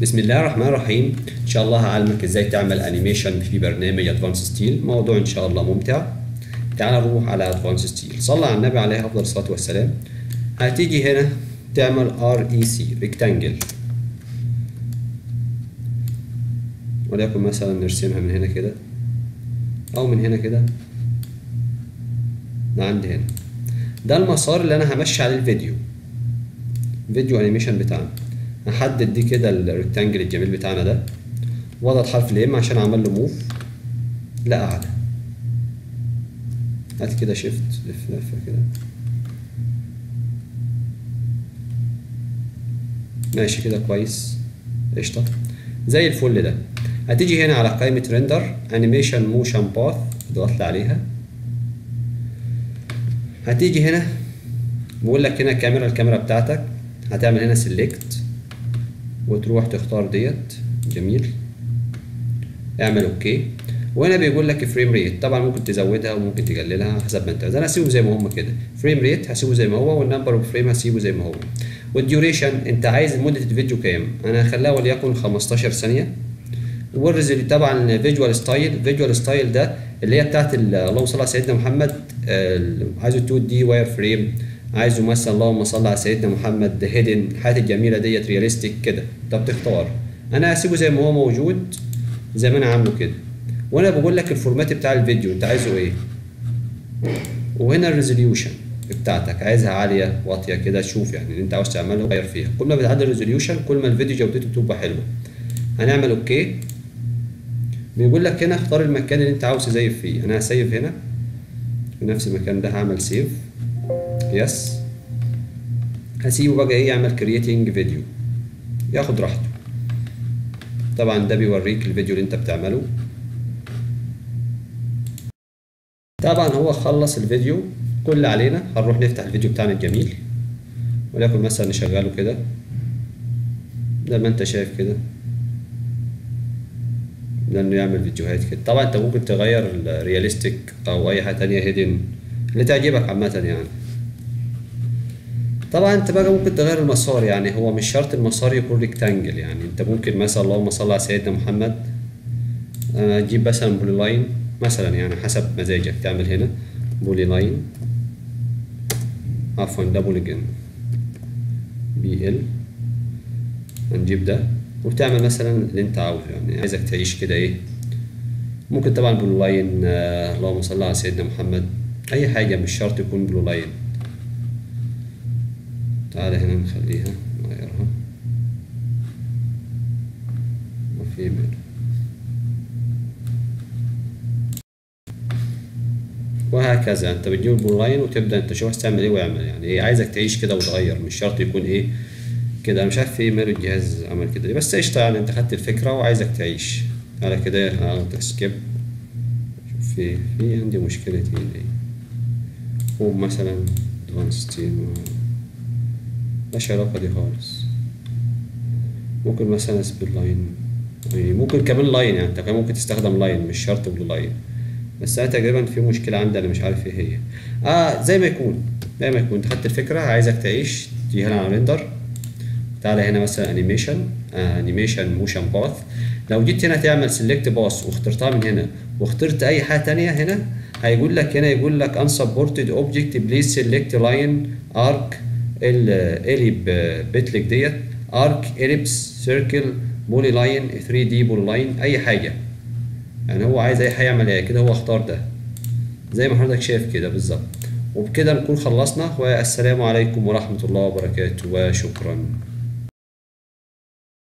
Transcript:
بسم الله الرحمن الرحيم. ان شاء الله هعلمك ازاي تعمل انيميشن في برنامج ادفانس ستيل. موضوع ان شاء الله ممتع. تعال نروح على ادفانس ستيل. صلى على النبي عليه افضل الصلاه والسلام. هتيجي هنا تعمل REC ريكتانجل، وليكن مثلا نرسمها من هنا كده او من هنا كده لعند هنا. ده المسار اللي انا همشي عليه الفيديو انيميشن بتاعنا. هحدد دي كده الريكتانجل الجميل بتاعنا ده، واضغط حرف الام عشان اعمل له موف لاعلى. هات كده شيفت لفه كده، ماشي كده كويس قشطه زي الفل. ده هتيجي هنا على قائمه ريندر انيميشن موشن باث، اضغط لي عليها. هتيجي هنا بقول لك هنا الكاميرا بتاعتك، هتعمل هنا سيلكت وتروح تختار ديت. جميل، اعمل اوكي. وهنا بيقول لك فريم ريت، طبعا ممكن تزودها وممكن تقللها حسب ما انت عايز. انا هسيبه زي ما هم كده. فريم ريت هسيبه زي ما هو، والنمبر اوف فريم هسيبه زي ما هو. والديوريشن انت عايز مده الفيديو كام؟ انا هخليها وليكن 15 ثانيه. والريزوليوشن طبعا فيجوال ستايل ده اللي هي بتاعت اللهم صل على سيدنا محمد. عايزه 2 دي واير فريم، عايزه مثلا اللهم صل على سيدنا محمد هيدن، الحاجات الجميله ديت رياليستيك كده. انت بتختار. انا هسيبه زي ما هو موجود زي ما انا عامله كده. وانا بقول لك الفورمات بتاع الفيديو انت عايزه ايه. وهنا الريزوليوشن بتاعتك عايزها عاليه واطيه كده. شوف يعني اللي انت عاوز تعمله غير فيها. كل ما بتعدل الريزوليوشن كل ما الفيديو جودته بتبقى حلوه. هنعمل اوكي. بيقول لك هنا اختار المكان اللي انت عاوز تسيف فيه. انا هسيف هنا في نفس المكان ده، هعمل سيف يس. هسيبه بقى ايه يعمل كرييتنج فيديو، ياخد راحته. طبعا ده بيوريك الفيديو اللي انت بتعمله. طبعا هو خلص الفيديو. كل اللي علينا هنروح نفتح الفيديو بتاعنا الجميل، وليكن مثلا نشغله كده زي ما انت شايف كده، لانه يعمل فيديوهات كده. طبعا انت ممكن تغير الرياليستيك او اي حاجه تانية هيدن اللي تعجبك عامه يعني. طبعا انت بقى ممكن تغير المسار، يعني هو مش شرط المسار يكون ريكتانجل. يعني انت ممكن مثلا اللهم صل على سيدنا محمد تجيب مثلا بولي لاين مثلا، يعني حسب مزاجك. تعمل هنا بولي لاين، عفوا ده بوليجن BL. هنجيب ده وتعمل مثلا اللي انت عاوزه. يعني عايزك تعيش كده ايه. ممكن طبعا بلو لاين اللهم صل على سيدنا محمد، اي حاجه مش شرط يكون بلو لاين. تعالى هنا نخليها نغيرها وفي وهكذا. انت بتجيب البلو لاين وتبدا انت شوف تعمل ايه ويعمل. يعني ايه عايزك تعيش كده وتغير، مش شرط يكون ايه كده. انا مش عارف ايه ماله الجهاز عمل كده ليه، بس قشطه. يعني انت خدت الفكره وعايزك تعيش. تعالى كده سكيب. شوف في عندي مشكله ايه. هو مثلا ادفانس تيم ملهاش علاقه دي خالص. ممكن مثلا سبيد لاين، يعني ممكن كمان لاين. يعني انت كمان ممكن تستخدم لاين مش شرط بلو لاين. بس انا تقريبا في مشكله عندي انا مش عارف ايه هي. زي ما يكون انت خدت الفكره. عايزك تعيش. تيجي هنا على ريندر، تعالى هنا مثلا انيميشن موشن باث. لو جيت هنا تعمل سيلكت باث واخترتها من هنا واخترت اي حاجه تانية هنا، هيقول لك هنا يقول لك unsupported object please select line arc اليب بتلك ديت arc ellipse circle بولي لاين 3D بولي لاين اي حاجه. يعني هو عايز اي حاجه يعمل كده. هو اختار ده زي ما حضرتك شايف كده بالظبط. وبكده نكون خلصنا، والسلام عليكم ورحمه الله وبركاته وشكرا.